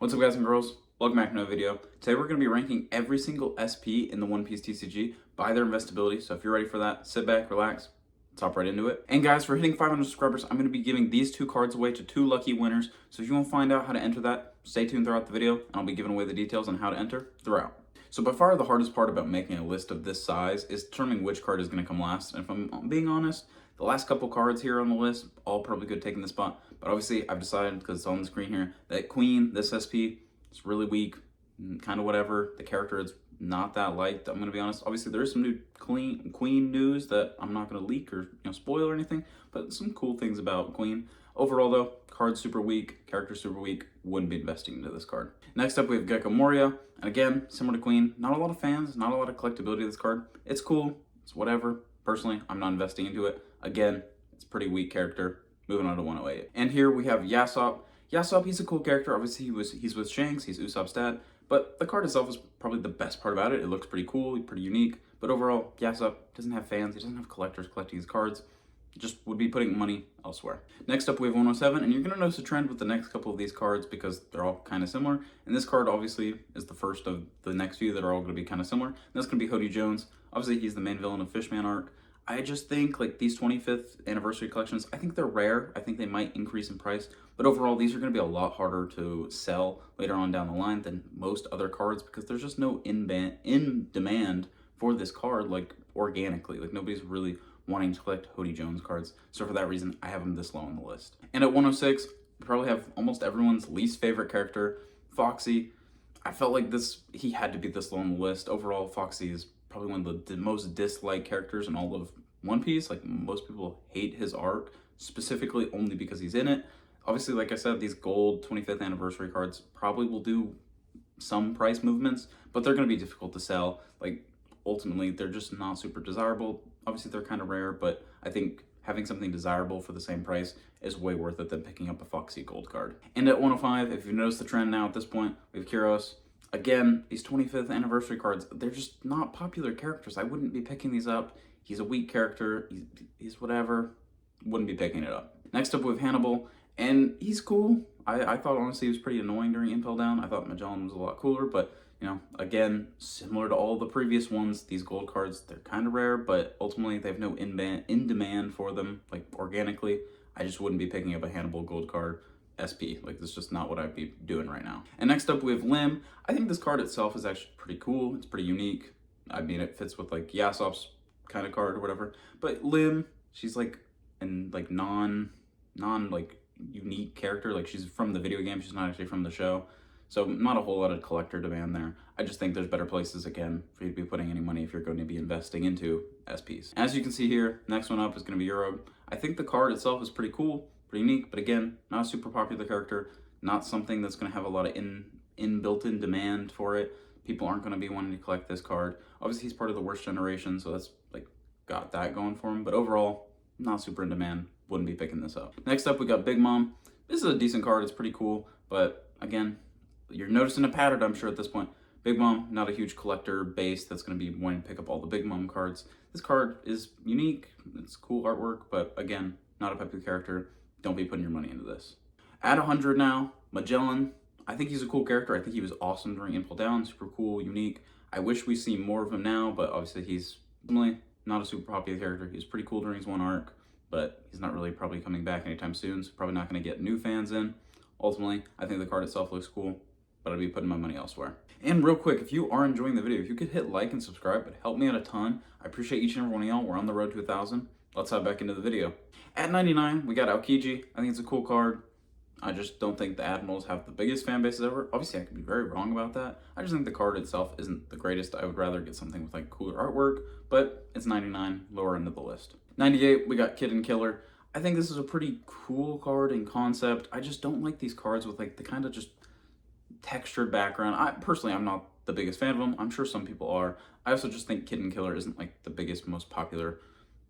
What's up guys and girls? Welcome back to another video. Today we're going to be ranking every single SP in the One Piece TCG by their investability. So if you're ready for that, sit back, relax, let's hop right into it. And guys, for hitting 500 subscribers, I'm going to be giving these two cards away to 2 lucky winners. So if you want to find out how to enter that, stay tuned throughout the video and I'll be giving away the details on how to enter throughout. So by far the hardest part about making a list of this size is determining which card is going to come last. And if I'm being honest, the last couple cards here on the list, all probably could have taken the spot. But obviously I've decided, because it's on the screen here, that Queen, this SP, it's really weak, kind of whatever. The character is not that liked, I'm going to be honest. Obviously there is some new Queen news that I'm not going to leak or spoil or anything, but some cool things about Queen. Overall though, card super weak, character super weak, wouldn't be investing into this card. Next up we have Gecko Moria, and again, similar to Queen, not a lot of fans, not a lot of collectability of this card. It's cool, it's whatever. Personally, I'm not investing into it. Again, it's a pretty weak character. Moving on to 108. And here we have Yasop. Yasop, he's a cool character. Obviously, he's with Shanks, he's Usopp's dad. But the card itself is probably the best part about it. It looks pretty cool, pretty unique. But overall, Yasop doesn't have fans. He doesn't have collectors collecting his cards. Just would be putting money elsewhere. Next up, we have 107. And you're going to notice a trend with the next couple of these cards because they're all kind of similar. And this card, obviously, is the first of the next few that are all going to be kind of similar. And that's going to be Hody Jones. Obviously, he's the main villain of Fishman arc. I just think like these 25th anniversary collections, I think they're rare. I think they might increase in price, but overall these are going to be a lot harder to sell later on down the line than most other cards because there's just no in demand for this card like organically. Like nobody's really wanting to collect Hody Jones cards. So for that reason, I have him this low on the list. And at 106, we probably have almost everyone's least favorite character, Foxy. I felt like he had to be this low on the list. Overall, Foxy is probably one of the most disliked characters in all of One Piece. Like most people hate his arc, specifically only because he's in it. Obviously, like I said, these gold 25th anniversary cards probably will do some price movements, but they're going to be difficult to sell. Like ultimately, they're just not super desirable. Obviously, they're kind of rare, but I think having something desirable for the same price is way worth it than picking up a Foxy gold card. And at 105, if you've noticed the trend now at this point, we have Kyros. Again, these 25th anniversary cards, they're just not popular characters. I wouldn't be picking these up. He's a weak character. He's whatever. Wouldn't be picking it up. Next up, we have Hannibal, and he's cool. I thought, honestly, he was pretty annoying during Impel Down. I thought Magellan was a lot cooler, but, again, similar to all the previous ones, these gold cards, they're kind of rare, but ultimately, they have no in demand for them, like, organically. I just wouldn't be picking up a Hannibal gold card. SP, like that's just not what I'd be doing right now. And next up we have Lim. I think this card itself is actually pretty cool. It's pretty unique. I mean, it fits with like Yasop's kind of card or whatever. But Lim, she's like an like non like unique character. Like she's from the video game. She's not actually from the show. So not a whole lot of collector demand there. I just think there's better places, again, for you to be putting any money if you're going to be investing into SPs. As you can see here, next one up is going to be Euro. I think the card itself is pretty cool. Pretty unique, but again, not a super popular character, not something that's going to have a lot of built-in demand for it. People aren't going to be wanting to collect this card. Obviously, he's part of the worst generation, so that's like got that going for him. But overall, not super in demand. Wouldn't be picking this up. Next up, we got Big Mom. This is a decent card. It's pretty cool, but again, you're noticing a pattern, I'm sure, at this point. Big Mom, not a huge collector base that's going to be wanting to pick up all the Big Mom cards. This card is unique. It's cool artwork, but again, not a popular character. Don't be putting your money into this. At 100 now, Magellan. I think he's a cool character. I think he was awesome during Impel Down. Super cool, unique. I wish we see more of him now, but obviously he's really not a super popular character. He was pretty cool during his one arc, but he's not really probably coming back anytime soon, so probably not going to get new fans in. Ultimately, I think the card itself looks cool, but I'd be putting my money elsewhere. And real quick, if you are enjoying the video, if you could hit like and subscribe, it help me out a ton. I appreciate each and every one of y'all. We're on the road to 1,000. Let's hop back into the video. At 99, we got Aokiji. I think it's a cool card. I just don't think the Admirals have the biggest fan bases ever. Obviously, I could be very wrong about that. I just think the card itself isn't the greatest. I would rather get something with like cooler artwork, but it's 99, lower end of the list. 98, we got Kid and Killer. I think this is a pretty cool card in concept. I just don't like these cards with like the kind of just textured background. Personally, I'm not the biggest fan of them. I'm sure some people are. I also just think Kid and Killer isn't like the biggest, most popular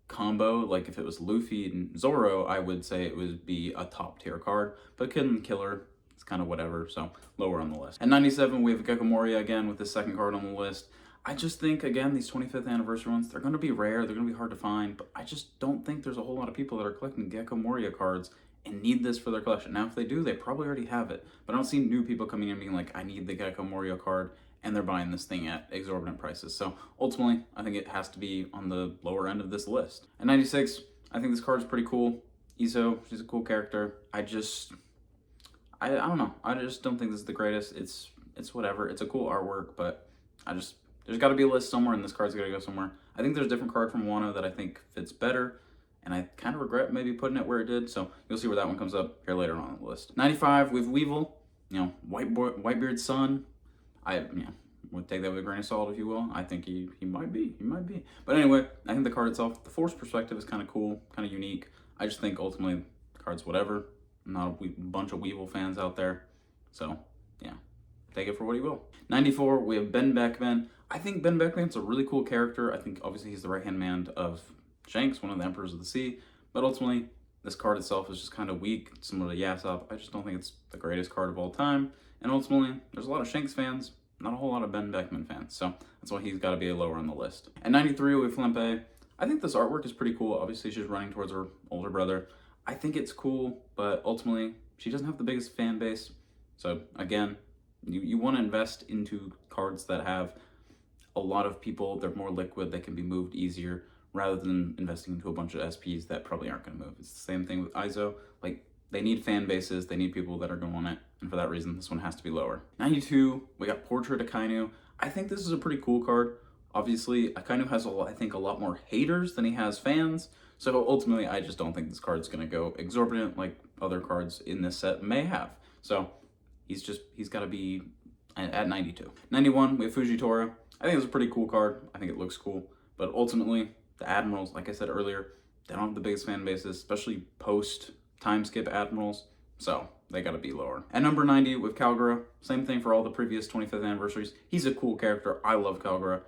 combo. Like if it was Luffy and Zoro, I would say it would be a top tier card, but Kid and Killer, it's kind of whatever, so lower on the list. At 97, we have Gecko Moria again with the second card on the list. I just think, again, these 25th anniversary ones, they're going to be rare, they're going to be hard to find, but I just don't think there's a whole lot of people that are collecting Gecko Moria cards and need this for their collection. Now, if they do, they probably already have it, but I don't see new people coming in being like, I need the Gecko Morio card, and they're buying this thing at exorbitant prices. So ultimately, I think it has to be on the lower end of this list. At 96, I think this card is pretty cool. Iso, she's a cool character. I don't know. I just don't think this is the greatest. It's whatever. It's a cool artwork, but there's got to be a list somewhere, and this card's got to go somewhere. I think there's a different card from Wano that I think fits better, and I kind of regret maybe putting it where it did, so you'll see where that one comes up here later on the list. 95, we have Weevil, Whitebeard's son. I would take that with a grain of salt, if you will. I think he might be. But anyway, I think the card itself, the Force perspective is kind of cool, kind of unique. I just think ultimately the card's whatever. Not a bunch of Weevil fans out there, so yeah, take it for what you will. 94, we have Ben Beckman. I think Ben Beckman's a really cool character. I think obviously he's the right-hand man of Shanks, one of the Emperors of the Sea, but ultimately this card itself is just kind of weak, similar to Yasop. I just don't think it's the greatest card of all time, and ultimately there's a lot of Shanks fans, not a whole lot of Ben Beckman fans, so that's why he's got to be lower on the list. At 93, we have Flempe. I think this artwork is pretty cool. Obviously she's running towards her older brother. I think it's cool, but ultimately she doesn't have the biggest fan base, so again, you want to invest into cards that have a lot of people, they're more liquid, they can be moved easier, rather than investing into a bunch of SPs that probably aren't going to move. It's the same thing with Iso. Like, they need fan bases, they need people that are going to want it, and for that reason, this one has to be lower. 92, we got Portrait Akainu. I think this is a pretty cool card. Obviously, Akainu has, a lot more haters than he has fans, so ultimately, I just don't think this card's going to go exorbitant like other cards in this set may have. So, he's got to be at 92. 91, we have Fujitora. I think it's a pretty cool card. I think it looks cool, but ultimately, the Admirals, like I said earlier, they don't have the biggest fan bases, especially post-time skip Admirals, so they gotta be lower. At number 90, with Kalgura, same thing for all the previous 25th anniversaries. He's a cool character. I love Kalgura,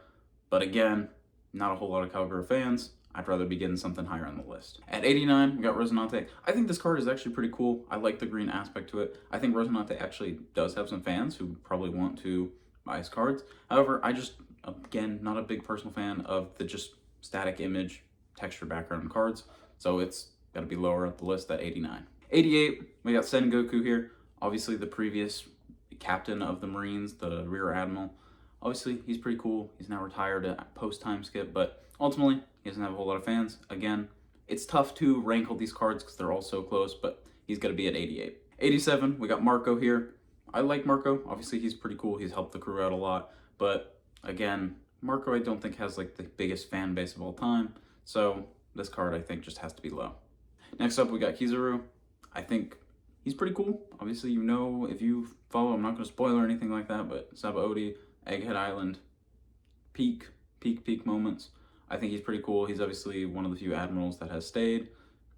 but again, not a whole lot of Kalgura fans. I'd rather be getting something higher on the list. At 89, we got Resonante. I think this card is actually pretty cool. I like the green aspect to it. I think Resonante actually does have some fans who probably want to buy his cards. However, I just, again, not a big personal fan of the just static image, texture background cards, so it's got to be lower at the list at 89. 88, we got Sengoku here, obviously the previous captain of the Marines, the Rear Admiral. Obviously, he's pretty cool. He's now retired at post-time skip, but ultimately, he doesn't have a whole lot of fans. Again, it's tough to rank all these cards because they're all so close, but he's got to be at 88. 87, we got Marco here. I like Marco. Obviously, he's pretty cool. He's helped the crew out a lot, but again, Marco I don't think has like the biggest fan base of all time, so this card I think just has to be low. Next up we got Kizaru. I think he's pretty cool. Obviously, you know, if you follow, I'm not going to spoil or anything like that, but Sabaody, Egghead Island, peak moments. I think he's pretty cool. He's obviously one of the few admirals that has stayed.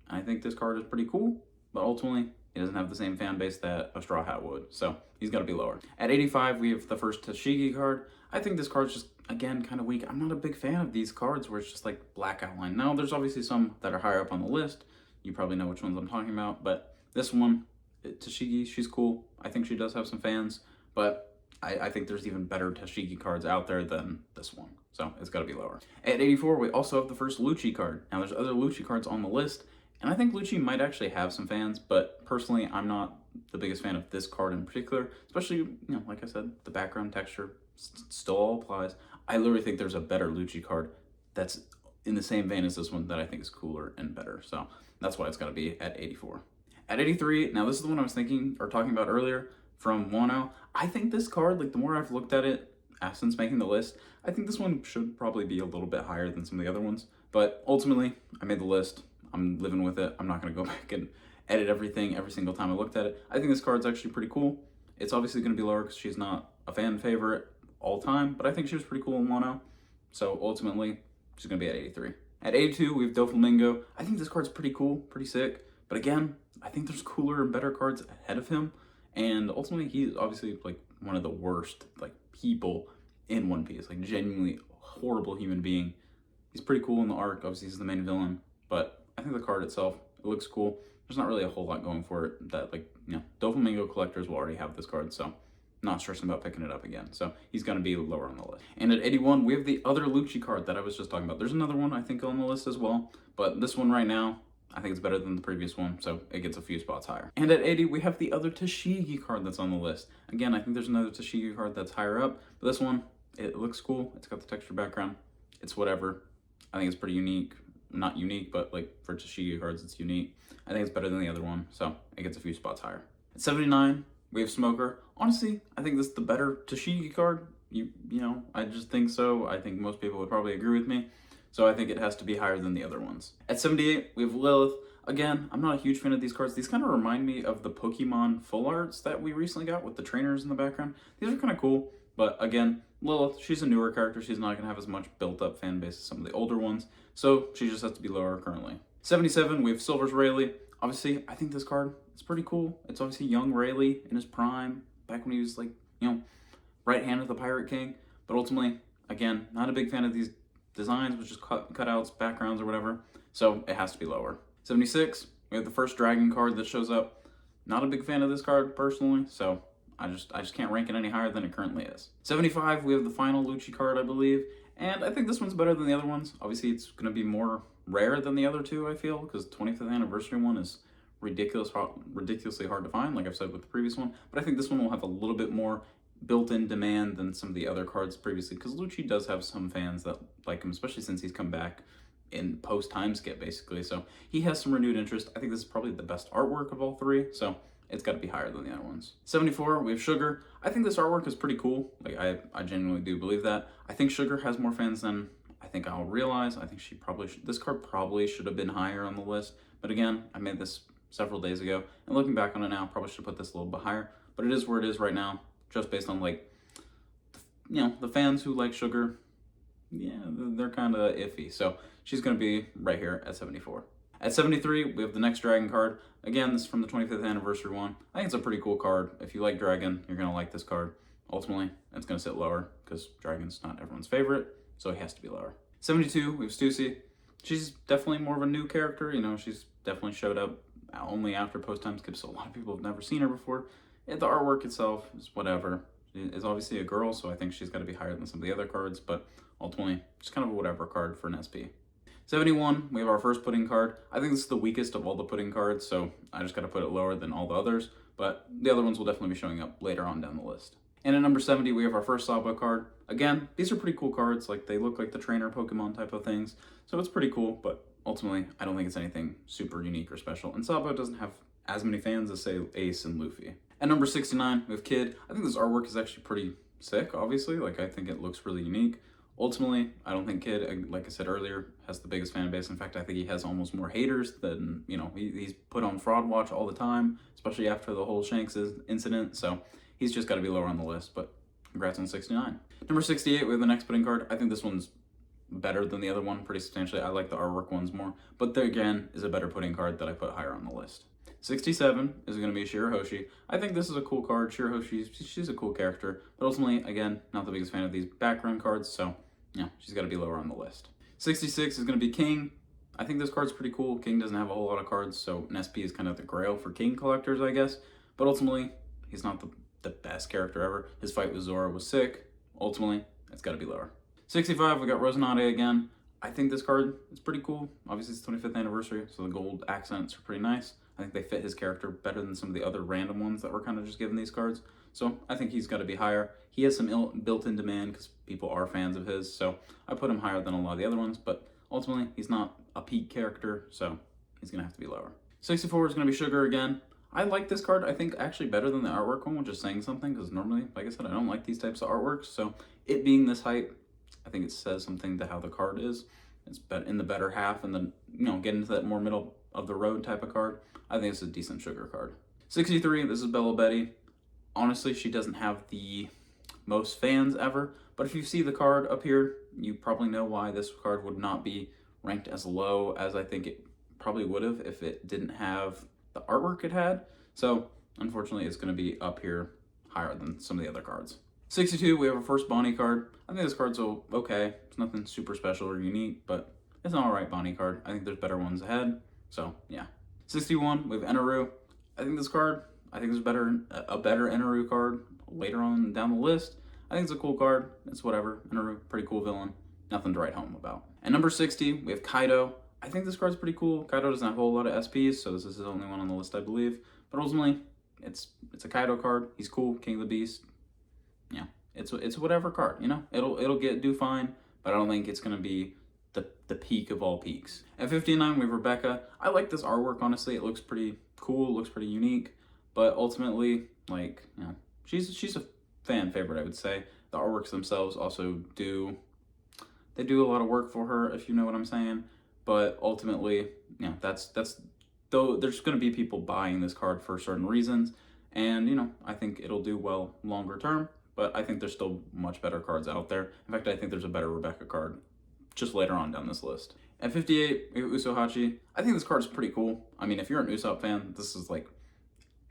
I think this card is pretty cool, but ultimately he doesn't have the same fan base that a Straw Hat would, so he's got to be lower. At 85, we have the first Tashigi card. I think this card's just, again, kind of weak. I'm not a big fan of these cards where it's just like black outline. Now, there's obviously some that are higher up on the list. You probably know which ones I'm talking about, but this one, Tashigi, she's cool. I think she does have some fans, but I think there's even better Tashigi cards out there than this one, so it's got to be lower. At 84, we also have the first Lucci card. Now, there's other Lucci cards on the list, and I think Lucci might actually have some fans, but personally, I'm not the biggest fan of this card in particular, especially, you know, like I said, the background texture still all applies. I literally think there's a better Lucci card that's in the same vein as this one that I think is cooler and better, so that's why it's got to be at 84. At 83, now this is the one I was thinking or talking about earlier from Wano. I think this card, like the more I've looked at it since making the list, I think this one should probably be a little bit higher than some of the other ones, but ultimately, I made the list. I'm living with it. I'm not going to go back and edit everything every single time I looked at it. I think this card's actually pretty cool. It's obviously going to be lower because she's not a fan favorite all time, but I think she was pretty cool in Wano. So ultimately, she's going to be at 83. At 82, we have Doflamingo. I think this card's pretty cool, pretty sick. But again, I think there's cooler and better cards ahead of him. And ultimately, he's obviously like one of the worst like people in One Piece. Like genuinely horrible human being. He's pretty cool in the arc. Obviously, he's the main villain. But I think the card itself, it looks cool. There's not really a whole lot going for it that, like, you know, Doflamingo collectors will already have this card, so not stressing about picking it up again. So he's going to be lower on the list. And at 81, we have the other Lucci card that I was just talking about. There's another one, I think, on the list as well, but this one right now, I think it's better than the previous one, so it gets a few spots higher. And at 80, we have the other Tashigi card that's on the list. Again, I think there's another Tashigi card that's higher up, but this one, it looks cool. It's got the texture background. It's whatever. I think it's pretty unique. Not unique, but like for Tashigi cards, it's unique. I think it's better than the other one, so it gets a few spots higher. At 79, we have Smoker. Honestly, I think this is the better Tashigi card. You know, I just think so. I think most people would probably agree with me. So I think it has to be higher than the other ones. At 78, we have Lilith. Again, I'm not a huge fan of these cards. These kind of remind me of the Pokemon full arts that we recently got with the trainers in the background. These are kind of cool, but again, Lilith, she's a newer character. She's not going to have as much built-up fan base as some of the older ones, so she just has to be lower currently. 77, we have Silver's Rayleigh. Obviously, I think this card is pretty cool. It's obviously young Rayleigh in his prime, back when he was like, you know, right hand of the Pirate King, but ultimately, again, not a big fan of these designs, which is cutouts, backgrounds, or whatever, so it has to be lower. 76, we have the first dragon card that shows up. Not a big fan of this card personally, so I just can't rank it any higher than it currently is. 75, we have the final Lucci card, I believe, and I think this one's better than the other ones. Obviously, it's going to be more rare than the other two, I feel, because the 25th anniversary one is ridiculously hard to find, like I've said with the previous one, but I think this one will have a little bit more built-in demand than some of the other cards previously, because Lucci does have some fans that like him, especially since he's come back in post-time skip, basically, so he has some renewed interest. I think this is probably the best artwork of all three, so it's got to be higher than the other ones. 74, we have Sugar. I think this artwork is pretty cool. Like, I genuinely do believe that. I think Sugar has more fans than I think I'll realize. I think this card probably should have been higher on the list, but again, I made this several days ago, and looking back on it now, probably should have put this a little bit higher, but it is where it is right now, just based on, like, you know, the fans who like Sugar, yeah, they're kind of iffy. So she's going to be right here at 74. At 73, we have the next Dragon card. Again, this is from the 25th anniversary one. I think it's a pretty cool card. If you like Dragon, you're going to like this card. Ultimately, it's going to sit lower because Dragon's not everyone's favorite, so he has to be lower. 72, we have Stussy. She's definitely more of a new character. You know, she's definitely showed up only after post-time skip, so a lot of people have never seen her before. And the artwork itself is whatever. She is obviously a girl, so I think she's got to be higher than some of the other cards, but ultimately, just kind of a whatever card for an SP. 71, we have our first pudding card. I think this is the weakest of all the pudding cards, so I just got to put it lower than all the others, but the other ones will definitely be showing up later on down the list. And at number 70, we have our first Sabo card. Again, these are pretty cool cards. Like, they look like the trainer Pokemon type of things, so it's pretty cool, but ultimately, I don't think it's anything super unique or special. And Sabo doesn't have as many fans as, say, Ace and Luffy. At number 69, we have Kid. I think this artwork is actually pretty sick, obviously. Like, I think it looks really unique. Ultimately, I don't think Kid, like I said earlier, has the biggest fan base. In fact, I think he has almost more haters than, you know, he's put on Fraud Watch all the time, especially after the whole Shanks incident. So he's just got to be lower on the list, but congrats on 69. Number 68, we have the next pudding card. I think this one's better than the other one pretty substantially. I like the artwork ones more, but there again is a better pudding card that I put higher on the list. 67 is going to be Shirahoshi. I think this is a cool card. Shirahoshi, she's a cool character, but ultimately, again, not the biggest fan of these background cards, so yeah, she's got to be lower on the list. 66 is going to be King. I think this card's pretty cool. King doesn't have a whole lot of cards, so an SP is kind of the grail for King collectors, I guess, but ultimately, he's not the best character ever. His fight with Zora was sick. Ultimately, it's got to be lower. 65, we got Rosanade again. I think this card is pretty cool. Obviously, it's the 25th anniversary, so the gold accents are pretty nice. I think they fit his character better than some of the other random ones that were kind of just given these cards. So I think he's got to be higher. He has some built-in demand because people are fans of his, so I put him higher than a lot of the other ones, but ultimately, he's not a peak character, so he's going to have to be lower. 64 is going to be Sugar again. I like this card, I think, actually better than the artwork one, which is saying something, because normally, like I said, I don't like these types of artworks, so it being this height, I think it says something to how the card is. It's in the better half, and then, you know, get into that more middle of the road type of card. I think it's a decent Sugar card. 63, this is Bella Betty. Honestly, she doesn't have the most fans ever, but if you see the card up here, you probably know why this card would not be ranked as low as I think it probably would have if it didn't have the artwork it had. So, unfortunately, it's going to be up here higher than some of the other cards. 62, we have our first Bonnie card. I think this card's okay. It's nothing super special or unique, but it's an alright Bonnie card. I think there's better ones ahead, so yeah. 61, we have Eneru. I think this card, I think there's a better Eneru card later on down the list. I think it's a cool card. It's whatever. Eneru, pretty cool villain. Nothing to write home about. At number 60, we have Kaido. I think this card's pretty cool. Kaido doesn't have a whole lot of SPs, so this is his only one on the list, I believe. But ultimately, it's a Kaido card. He's cool, King of the Beast. Yeah, it's whatever card, you know. It'll do fine, but I don't think it's gonna be the peak of all peaks. At 59, we have Rebecca. I like this artwork, honestly. It looks pretty cool, looks pretty unique, but ultimately, like, you know, she's a fan favorite, I would say. The artworks themselves also do a lot of work for her, if you know what I'm saying. But ultimately, you know, that's though there's going to be people buying this card for certain reasons, and you know, I think it'll do well longer term. But I think there's still much better cards out there. In fact, I think there's a better Rebecca card just later on down this list. At 58, we have Usohachi. I think this card is pretty cool. I mean, if you're an Usopp fan, this is like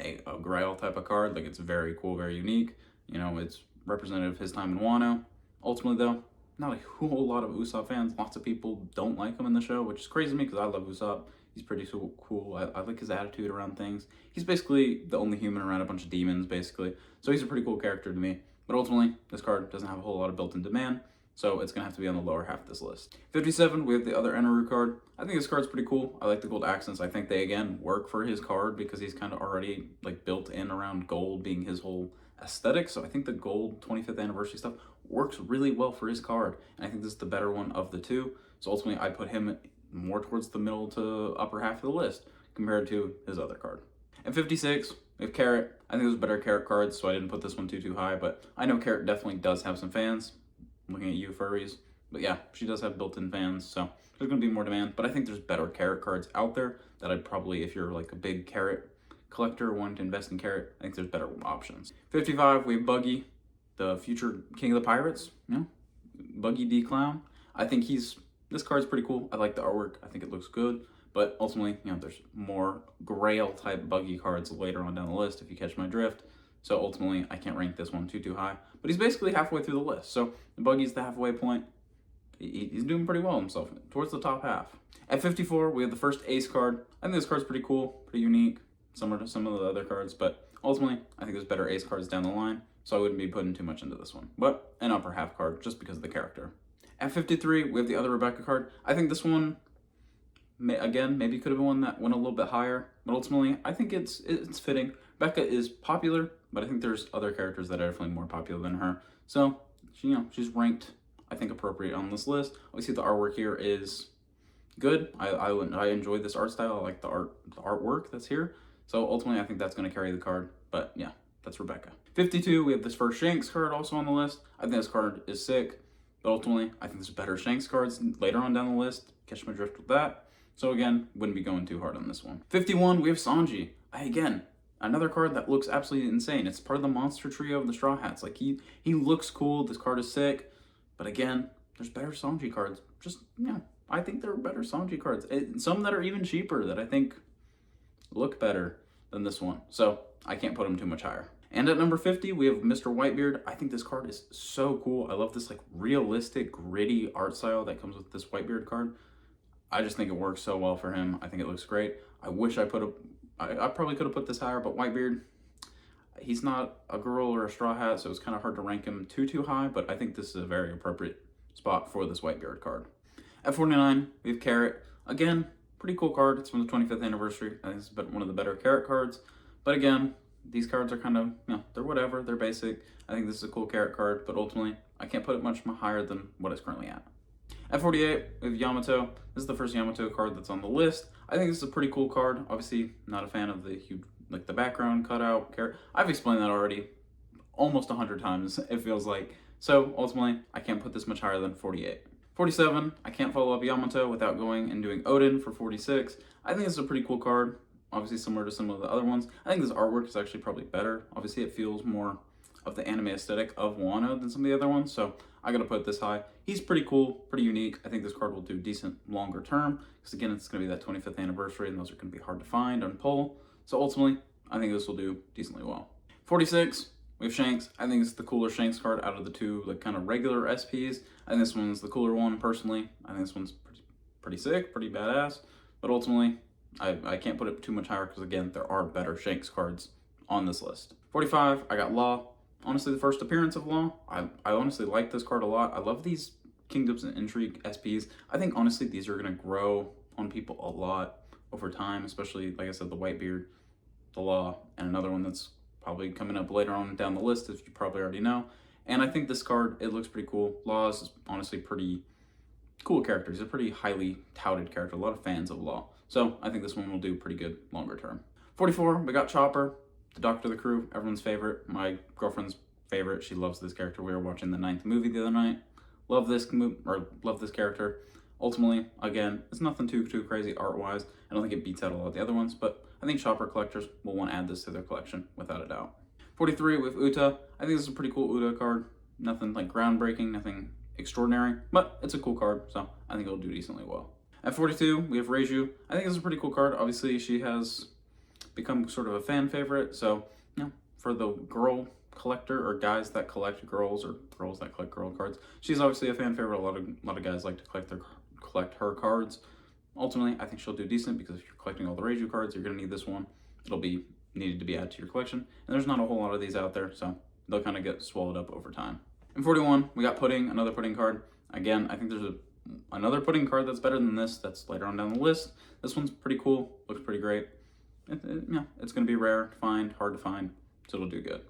a Grail type of card. Like, it's very cool, very unique. You know, it's representative of his time in Wano. Ultimately, though, not a whole lot of Usopp fans. Lots of people don't like him in the show, which is crazy to me because I love Usopp. He's pretty cool. I like his attitude around things. He's basically the only human around a bunch of demons, basically. So he's a pretty cool character to me. But ultimately, this card doesn't have a whole lot of built-in demand, so it's going to have to be on the lower half of this list. 57, we have the other Eneru card. I think this card's pretty cool. I like the gold accents. I think they, again, work for his card because he's kind of already like built in around gold being his whole aesthetic. So I think the gold 25th anniversary stuff works really well for his card. And I think this is the better one of the two. So ultimately, I put him more towards the middle to upper half of the list compared to his other card. At 56, we have Carrot. I think there's better Carrot cards, so I didn't put this one too high, but I know Carrot definitely does have some fans. I'm looking at you, furries. But yeah, she does have built-in fans, so there's going to be more demand. But I think there's better Carrot cards out there that I'd probably, if you're like a big Carrot collector wanting to invest in Carrot, I think there's better options. 55, we have Buggy, the future king of the pirates. You know, Buggy D Clown. I think this card's pretty cool. I like the artwork. I think it looks good. But ultimately, you know, there's more Grail type Buggy cards later on down the list, if you catch my drift. So ultimately, I can't rank this one too high. But he's basically halfway through the list. So the Buggy's the halfway point. He's doing pretty well himself, towards the top half. At 54, we have the first Ace card. I think this card's pretty cool, pretty unique, similar to some of the other cards. But ultimately, I think there's better Ace cards down the line. So I wouldn't be putting too much into this one. But an upper half card, just because of the character. At 53, we have the other Rebecca card. I think this one, again, maybe could have been one that went a little bit higher, but ultimately, I think it's fitting. Rebecca is popular, but I think there's other characters that are definitely more popular than her. So, you know, she's ranked, I think, appropriate on this list. Obviously, the artwork here is good. I enjoy this art style. I like the artwork that's here. So ultimately, I think that's going to carry the card. But yeah, that's Rebecca. 52, we have this first Shanks card also on the list. I think this card is sick, but ultimately, I think there's better Shanks cards later on down the list. Catch my drift with that. So again, wouldn't be going too hard on this one. 51, we have Sanji. Again, another card that looks absolutely insane. It's part of the monster trio of the Straw Hats. Like, he looks cool. This card is sick. But again, there's better Sanji cards. Just, yeah, I think there are better Sanji cards. Some that are even cheaper that I think look better than this one. So I can't put them too much higher. And at number 50, we have Mr. Whitebeard. I think this card is so cool. I love this like realistic, gritty art style that comes with this Whitebeard card. I just think it works so well for him. I think it looks great. I wish I probably could have put this higher, but Whitebeard, he's not a girl or a Straw Hat, so it's kind of hard to rank him too high, but I think this is a very appropriate spot for this Whitebeard card. At 49, we have Carrot. Again, pretty cool card. It's from the 25th anniversary. I think it's one of the better Carrot cards. But again, these cards are kind of, you know, they're whatever. They're basic. I think this is a cool Carrot card, but ultimately, I can't put it much higher than what it's currently at. At 48, we have Yamato. This is the first Yamato card that's on the list. I think this is a pretty cool card. Obviously, not a fan of the huge, like the background cutout carrot. I've explained that already almost 100 times, it feels like. So ultimately, I can't put this much higher than 48. 47, I can't follow up Yamato without going and doing Odin for 46. I think this is a pretty cool card. Obviously similar to some of the other ones. I think this artwork is actually probably better. Obviously it feels more of the anime aesthetic of Wano than some of the other ones, so I gotta put this high. He's pretty cool, pretty unique. I think this card will do decent longer term, because again, it's gonna be that 25th anniversary, and those are gonna be hard to find on pull. So ultimately, I think this will do decently well. 46, we have Shanks. I think it's the cooler Shanks card out of the two, like kind of regular SPs. I think this one's the cooler one, personally. I think this one's pretty sick, pretty badass, but ultimately, I can't put it too much higher, because again, there are better Shanks cards on this list. 45, I got Law. Honestly, the first appearance of Law, I honestly like this card a lot. I love these Kingdoms and Intrigue SPs. I think, honestly, these are going to grow on people a lot over time, especially, like I said, the Whitebeard, the Law, and another one that's probably coming up later on down the list, as you probably already know. And I think this card, it looks pretty cool. Law is honestly pretty cool character. He's a pretty highly touted character. A lot of fans of Law. So I think this one will do pretty good longer term. 44, we got Chopper, the Doctor of the Crew, everyone's favorite. My girlfriend's favorite. She loves this character. We were watching the 9th movie the other night. Love this character. Ultimately, again, it's nothing too crazy art-wise. I don't think it beats out a lot of the other ones, but I think Chopper collectors will want to add this to their collection, without a doubt. 43 with Uta. I think this is a pretty cool Uta card. Nothing like groundbreaking, nothing extraordinary, but it's a cool card, so I think it'll do decently well. At 42, we have Reiju. I think this is a pretty cool card. Obviously, she has become sort of a fan favorite, so, you know, for the girl collector, or guys that collect girls, or girls that collect girl cards, she's obviously a fan favorite. A lot of guys like to collect her cards. Ultimately, I think she'll do decent, because if you're collecting all the Reiju cards, you're going to need this one. It'll be needed to be added to your collection, and there's not a whole lot of these out there, so they'll kind of get swallowed up over time. In 41, we got Pudding, another Pudding card. Again, I think there's another Pudding card that's better than this, that's later on down the list. This one's pretty cool, looks pretty great. It's going to be rare to find, hard to find, so it'll do good.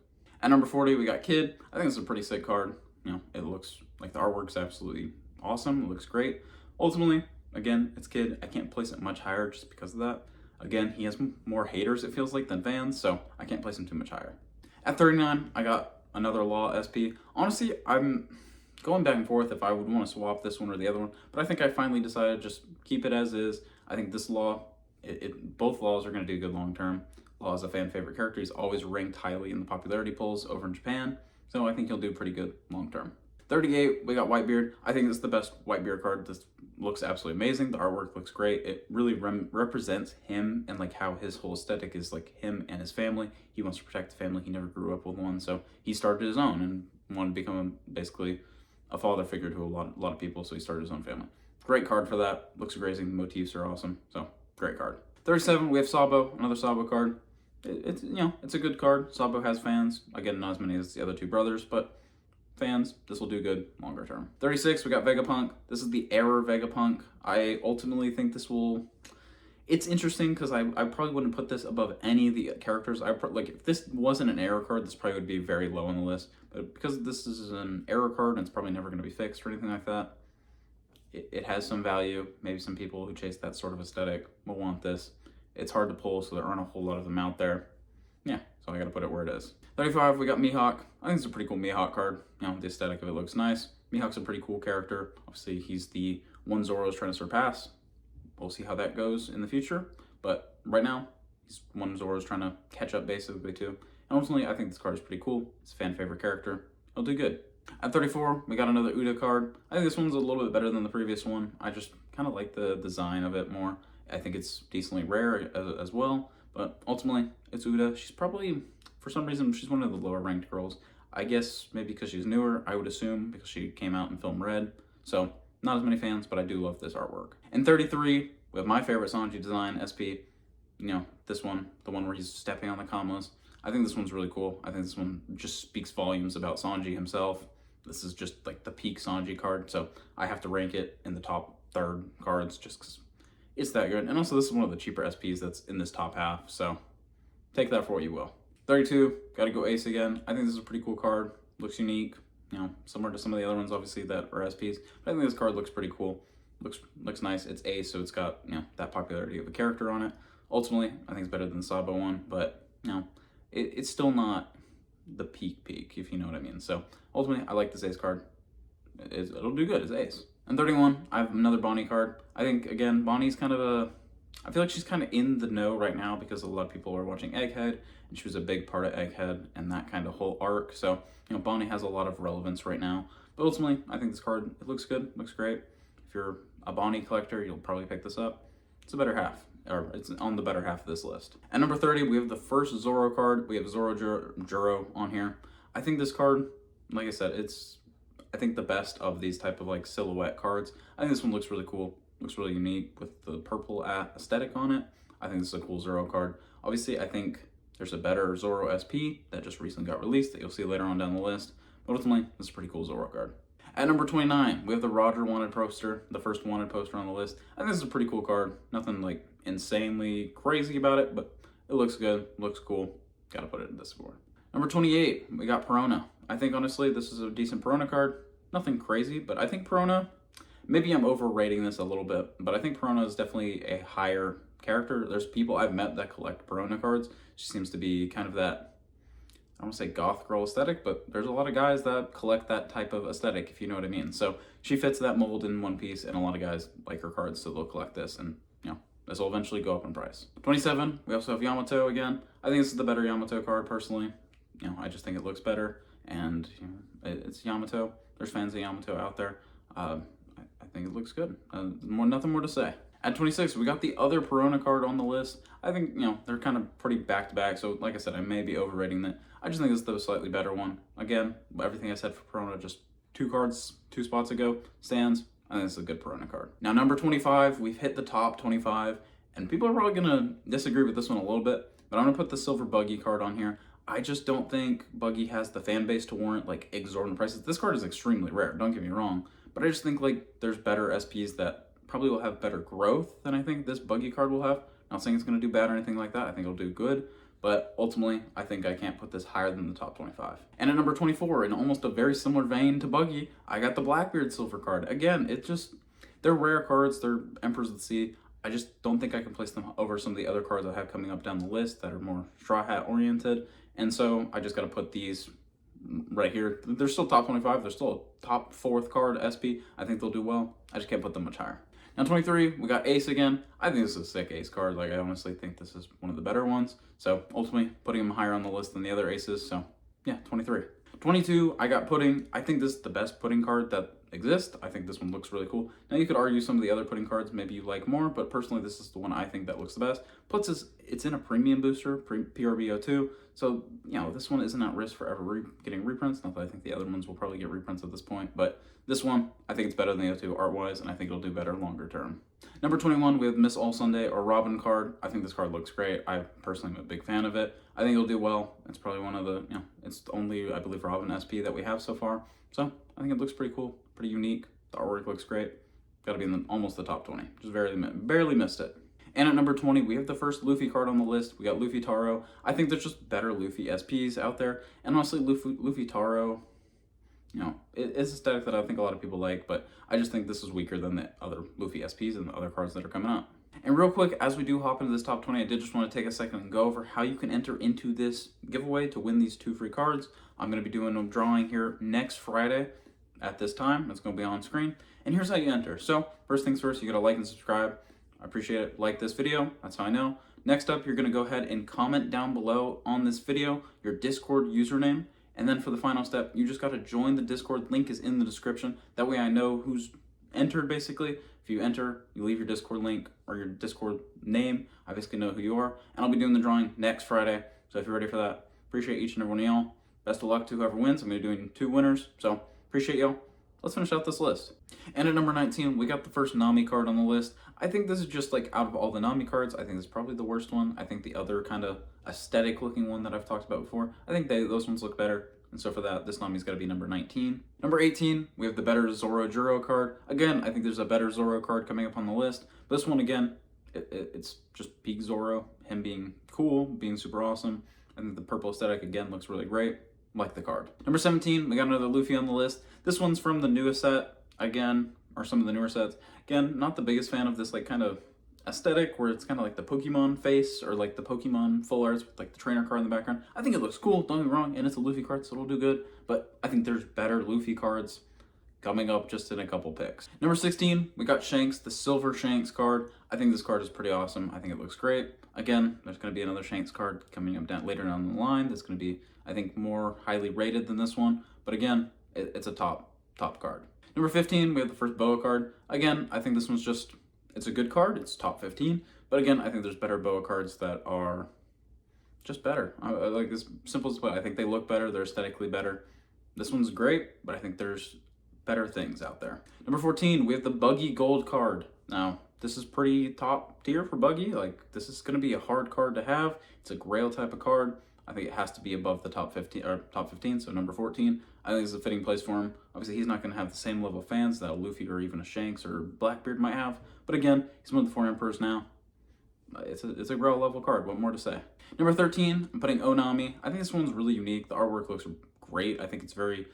At number 40, we got Kid. I think it's a pretty sick card. You know, it looks like the artwork's absolutely awesome. It looks great. Ultimately, again, it's Kid. I can't place it much higher just because of that. Again, he has more haters, it feels like, than fans, so I can't place him too much higher. At 39, I got another Law SP. Honestly, I'm going back and forth if I would want to swap this one or the other one, but I think I finally decided just keep it as is. I think this Law, both Laws are going to do good long term. Law is a fan favorite character. He's always ranked highly in the popularity polls over in Japan, so I think he'll do pretty good long term. 38, we got Whitebeard. I think this is the best Whitebeard card. This looks absolutely amazing. The artwork looks great. It really represents him, and like how his whole aesthetic is like him and his family. He wants to protect the family. He never grew up with one, so he started his own and wanted to become basically a father figure to a lot of people, so he started his own family. Great card for that. Looks amazing. The motifs are awesome, so great card. 37, we have Sabo, another Sabo card. It's a good card. Sabo has fans. Again, not as many as the other two brothers, but fans, this will do good longer term. 36, we got Vegapunk. This is the Error Vegapunk. I ultimately think this will... It's interesting because I probably wouldn't put this above any of the characters. Like, if this wasn't an error card, this probably would be very low on the list. But because this is an error card and it's probably never going to be fixed or anything like that, it has some value. Maybe some people who chase that sort of aesthetic will want this. It's hard to pull, so there aren't a whole lot of them out there. Yeah, so I got to put it where it is. 35, we got Mihawk. I think it's a pretty cool Mihawk card. You know, the aesthetic of it looks nice. Mihawk's a pretty cool character. Obviously, he's the one Zoro's trying to surpass. We'll see how that goes in the future. But right now, he's one Zoro's trying to catch up basically to. And ultimately, I think this card is pretty cool. It's a fan favorite character. It'll do good. At 34, we got another Uda card. I think this one's a little bit better than the previous one. I just kind of like the design of it more. I think it's decently rare as well. But ultimately, it's Uda. She's probably... For some reason, she's one of the lower ranked girls. I guess maybe because she's newer, I would assume, because she came out in film Red. So, not as many fans, but I do love this artwork. In 33, we have my favorite Sanji design, SP. You know, this one, the one where he's stepping on the commas. I think this one's really cool. I think this one just speaks volumes about Sanji himself. This is just like the peak Sanji card, so I have to rank it in the top third cards just because it's that good. And also, this is one of the cheaper SPs that's in this top half, so take that for what you will. 32, gotta go Ace again. I think this is a pretty cool card. Looks unique, you know, similar to some of the other ones, obviously, that are SPs. But I think this card looks pretty cool. Looks nice. It's Ace, so it's got, you know, that popularity of the character on it. Ultimately, I think it's better than the Sabo one, but, you know, it's still not the peak, if you know what I mean. So, ultimately, I like this Ace card. It'll do good as Ace. And 31, I have another Bonnie card. I think, again, Bonnie's kind of a... I feel like she's kind of in the know right now because a lot of people are watching Egghead, and she was a big part of Egghead and that kind of whole arc. So, you know, Bonnie has a lot of relevance right now. But ultimately, I think this card, it looks good, looks great. If you're a Bonnie collector, you'll probably pick this up. It's a better half, or it's on the better half of this list. At number 30, we have the first Zoro card. We have Zoro Juro on here. I think this card, like I said, it's, I think, the best of these type of like silhouette cards. I think this one looks really cool. Looks really unique with the purple aesthetic on it. I think this is a cool Zoro card. Obviously, I think there's a better Zoro SP that just recently got released that you'll see later on down the list. But ultimately, this is a pretty cool Zoro card. At number 29, we have the Roger wanted poster, the first wanted poster on the list. I think this is a pretty cool card. Nothing like insanely crazy about it, but it looks good, looks cool. Gotta put it in this board. Number 28, we got Perona. I think honestly this is a decent Perona card. Nothing crazy, but I think Perona, maybe I'm overrating this a little bit, but I think Perona is definitely a higher character. There's people I've met that collect Perona cards. She seems to be kind of that, I don't want to say goth girl aesthetic, but there's a lot of guys that collect that type of aesthetic, if you know what I mean. So she fits that mold in One Piece, and a lot of guys like her cards, so they'll collect this, and you know, this will eventually go up in price. 27, we also have Yamato again. I think this is the better Yamato card, personally. You know, I just think it looks better, and you know, it's Yamato. There's fans of Yamato out there. I think it looks good. Nothing more to say. At 26, we got the other Perona card on the list. I think, you know, they're kind of pretty back-to-back, so like I said, I may be overrating that. I just think this is the slightly better one. Again, everything I said for Perona just 2 cards, 2 spots ago, stands. I think this is a good Perona card. Now, number 25, we've hit the top 25, and people are probably going to disagree with this one a little bit, but I'm going to put the Silver Buggy card on here. I just don't think Buggy has the fan base to warrant, like, exorbitant prices. This card is extremely rare, don't get me wrong, but I just think, like, there's better SPs that probably will have better growth than I think this Buggy card will have. Not saying it's going to do bad or anything like that. I think it'll do good. But ultimately, I think I can't put this higher than the top 25. And at number 24, in almost a very similar vein to Buggy, I got the Blackbeard Silver card. Again, they're rare cards. They're Emperors of the Sea. I just don't think I can place them over some of the other cards I have coming up down the list that are more Straw Hat oriented. And so I just got to put these right here. They're still top 25. They're still a top 4th card SP. I think they'll do well. I just can't put them much higher. Now 23, we got Ace again. I think this is a sick Ace card. Like, I honestly think this is one of the better ones. So ultimately, putting him higher on the list than the other Aces. So yeah, 23. 22, I got Pudding. I think this is the best Pudding card that exists. I think this one looks really cool. Now you could argue some of the other Pudding cards maybe you like more, but personally this is the one I think that looks the best. Plus it's in a premium booster, PRBO2. So, you know, this one isn't at risk for ever getting reprints. Not that I think the other ones will probably get reprints at this point, but this one, I think it's better than the other 2 art-wise, and I think it'll do better longer term. Number 21, we have Miss All Sunday or Robin card. I think this card looks great. I personally am a big fan of it. I think it'll do well. It's probably one of the, you know, it's the only, I believe, Robin SP that we have so far. So I think it looks pretty cool, pretty unique. The artwork looks great. Got to be in almost the top 20. Just barely missed it. And at number 20, we have the first Luffy card on the list. We got Luffy Taro. I think there's just better Luffy SPs out there. And honestly, Luffy Taro, you know, it's aesthetic that I think a lot of people like, but I just think this is weaker than the other Luffy SPs and the other cards that are coming out. And real quick, as we do hop into this top 20, I did just want to take a second and go over how you can enter into this giveaway to win these 2 free cards. I'm going to be doing a drawing here next Friday at this time. It's going to be on screen. And here's how you enter. So first things first, you got to like and subscribe. I appreciate it. Like this video. That's how I know. Next up, you're going to go ahead and comment down below on this video your Discord username. And then for the final step, you just got to join the Discord. Link is in the description. That way I know who's entered, basically. If you enter, you leave your Discord link or your Discord name, I basically know who you are. And I'll be doing the drawing next Friday. So if you're ready for that, appreciate each and every one of y'all. Best of luck to whoever wins. I'm going to be doing 2 winners. So appreciate y'all. Let's finish out this list. And at number 19, we got the first Nami card on the list. I think this is just like out of all the Nami cards, I think this is probably the worst one. I think the other kind of aesthetic looking one that I've talked about before, I think those ones look better. And so for that, this Nami's got to be number 19. Number 18, we have the better Zoro Juro card. Again, I think there's a better Zoro card coming up on the list. But this one, again, it's just peak Zoro. Him being cool, being super awesome. I think the purple aesthetic, again, looks really great. Like the card. Number 17, we got another Luffy on the list. This one's from the newest set, again, or some of the newer sets. Again, not the biggest fan of this like kind of aesthetic where it's kind of like the Pokemon face or like the Pokemon full arts with like the trainer card in the background. I think it looks cool, don't get me wrong, and it's a Luffy card, so it'll do good, but I think there's better Luffy cards coming up just in a couple picks. Number 16, we got Shanks, the Silver Shanks card. I think this card is pretty awesome. I think it looks great. Again, there's going to be another Shanks card coming up later down the line that's going to be, I think, more highly rated than this one. But again, it's a top card. Number 15, we have the first Boa card. Again, I think this one's just, it's a good card. It's top 15. But again, I think there's better Boa cards that are just better. I like this simple as I think they look better. They're aesthetically better. This one's great, but I think there's better things out there. Number 14, we have the Buggy Gold card. Now, this is pretty top tier for Buggy. Like, this is going to be a hard card to have. It's a grail type of card. I think it has to be above the top 15, so number 14. I think it's a fitting place for him. Obviously, he's not going to have the same level of fans that a Luffy or even a Shanks or Blackbeard might have. But again, he's one of the 4 Emperors now. It's a Grail level card. What more to say? Number 13, I'm putting Onami. I think this one's really unique. The artwork looks great. I think it's very,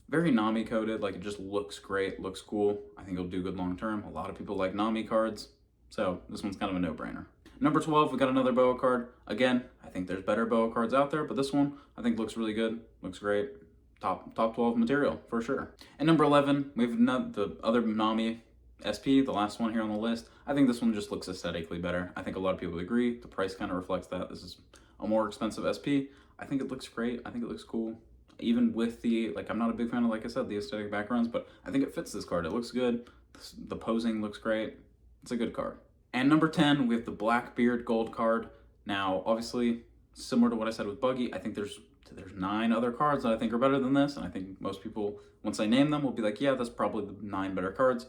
very Nami coded. Like, it just looks great, looks cool. I think it'll do good long term. A lot of people like Nami cards, so this one's kind of a no-brainer. Number 12, we got another Boa card. Again, I think there's better Boa cards out there, but this one I think looks really good. Looks great. Top 12 material for sure. And number 11, we have the other Nami SP, the last one here on the list. I think this one just looks aesthetically better. I think a lot of people agree. The price kind of reflects that. This is a more expensive SP. I think it looks great. I think it looks cool. Even with the, like, I'm not a big fan of, like I said, the aesthetic backgrounds, but I think it fits this card. It looks good. The posing looks great. It's a good card. And number 10, we have the Blackbeard gold card. Now, obviously, similar to what I said with Buggy, I think there's 9 other cards that I think are better than this, and I think most people, once I name them, will be like, yeah, that's probably the 9 better cards.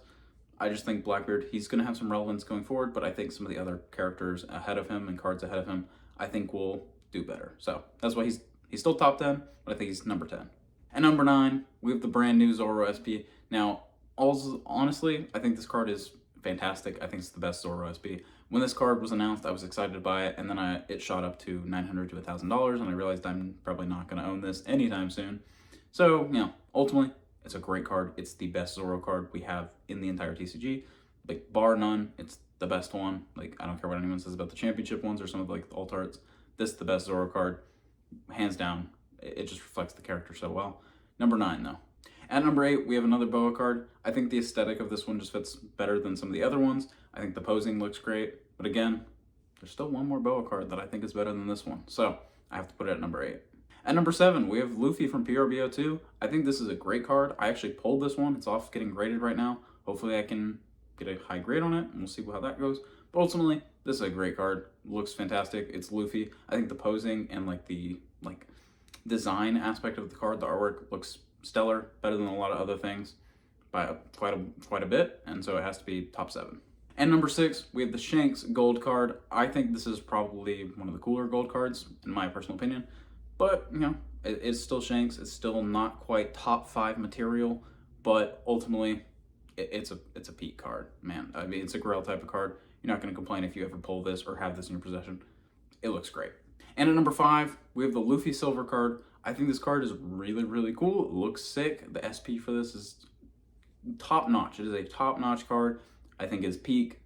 I just think Blackbeard, he's going to have some relevance going forward, but I think some of the other characters ahead of him and cards ahead of him, I think will do better. So that's why he's still top 10, but I think he's number 10. And number 9, we have the brand new Zoro SP. Now, honestly, I think this card is fantastic. I think it's the best Zoro SP. When this card was announced, I was excited to buy it, and then it shot up to $900 to $1,000, and I realized I'm probably not going to own this anytime soon. So, you know, ultimately, it's a great card. It's the best Zoro card we have in the entire TCG. Like, bar none, it's the best one. Like, I don't care what anyone says about the championship ones or some of like the alt arts. This is the best Zoro card, hands down. It just reflects the character so well. Number 9, though. At number 8, we have another Boa card. I think the aesthetic of this one just fits better than some of the other ones. I think the posing looks great. But again, there's still one more Boa card that I think is better than this one. So I have to put it at number 8. At number 7, we have Luffy from PRBO2. I think this is a great card. I actually pulled this one. It's off getting graded right now. Hopefully I can get a high grade on it, and we'll see how that goes. But ultimately, this is a great card. Looks fantastic. It's Luffy. I think the posing and like the design aspect of the card, the artwork looks stellar, better than a lot of other things by quite a bit, and so it has to be top 7. And number 6, we have the Shanks gold card. I think this is probably one of the cooler gold cards, in my personal opinion. But, you know, it's still Shanks. It's still not quite top 5 material, but ultimately, it's a peak card, man. I mean, it's a Grail type of card. You're not going to complain if you ever pull this or have this in your possession. It looks great. And at number 5, we have the Luffy silver card. I think this card is really, really cool. It looks sick. The SP for this is top notch. It is a top notch card. I think it's peak.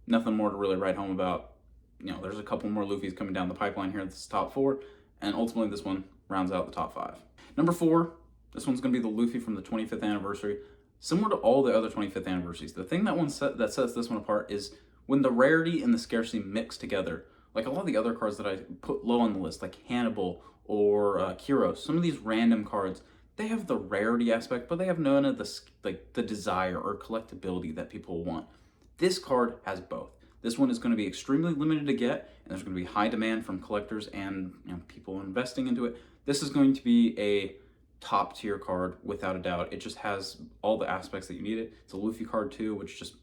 Nothing more to really write home about. You know, there's a couple more Luffys coming down the pipeline here. This is top 4. And ultimately, this one rounds out the top 5. Number 4, this one's going to be the Luffy from the 25th anniversary. Similar to all the other 25th anniversaries, the thing that sets this one apart is when the rarity and the scarcity mix together. Like a lot of the other cards that I put low on the list, like Hannibal or Kyros, some of these random cards, they have the rarity aspect, but they have none of the desire or collectability that people want. This card has both. This one is going to be extremely limited to get, and there's going to be high demand from collectors and people investing into it. This is going to be a top tier card without a doubt. It just has all the aspects that you need it. It's a Luffy card too, which just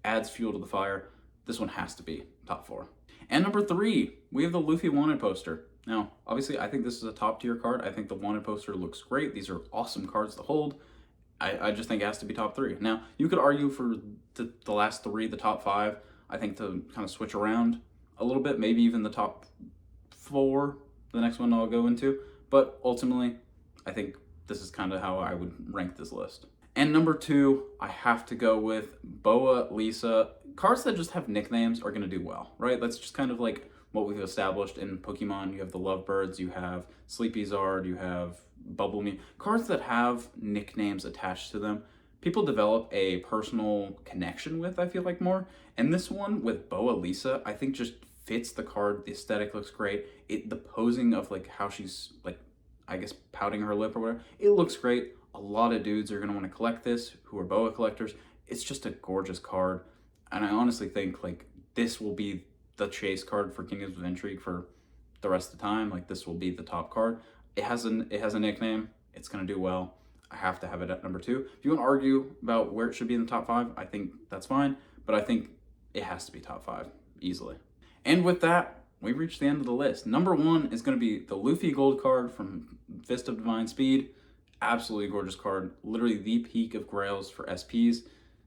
adds fuel to the fire. This one has to be top 4. And number 3, we have the Luffy wanted poster. Now, obviously, I think this is a top tier card. I think the wanted poster looks great. These are awesome cards to hold. I just think it has to be top 3. Now, you could argue for the last 3, the top 5, I think to kind of switch around a little bit, maybe even the top 4, the next one I'll go into. But ultimately, I think this is kind of how I would rank this list. And number 2, I have to go with Boa, Lisa. Cards that just have nicknames are going to do well, right? That's just kind of like what we've established in Pokemon. You have the Lovebirds, you have Sleepy Zard, you have Bubble Me. Cards that have nicknames attached to them, people develop a personal connection with, I feel like, more. And this one with Boa Lisa, I think just fits the card. The aesthetic looks great. The posing of like how she's like, I guess, pouting her lip or whatever, it looks great. A lot of dudes are going to want to collect this who are Boa collectors. It's just a gorgeous card. And I honestly think like this will be the chase card for Kingdoms of Intrigue for the rest of the time. Like this will be the top card. It has a nickname. It's going to do well. I have to have it at number 2. If you want to argue about where it should be in the top 5, I think that's fine. But I think it has to be top 5 easily. And with that, we've reached the end of the list. Number 1 is going to be the Luffy gold card from Fist of Divine Speed. Absolutely gorgeous card. Literally the peak of grails for SPs.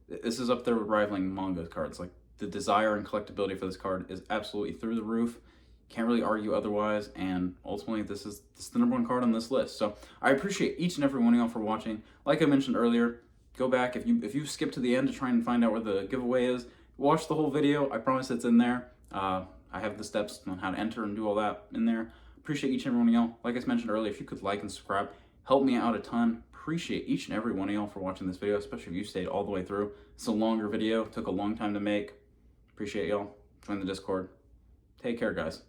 This is up there with rivaling manga cards. Like, the desire and collectability for this card is absolutely through the roof. Can't really argue otherwise, and ultimately this is the number one card on this list. So I appreciate each and every one of y'all for watching. Like I mentioned earlier, go back if you skip to the end to try and find out where the giveaway is. Watch the whole video. I promise it's in there. I have the steps on how to enter and do all that in there. Appreciate each and every one of y'all. Like I mentioned earlier, if you could like and subscribe, help me out a ton. Appreciate each and every one of y'all for watching this video, especially if you stayed all the way through. It's a longer video, took a long time to make. Appreciate y'all. Join the Discord. Take care, guys.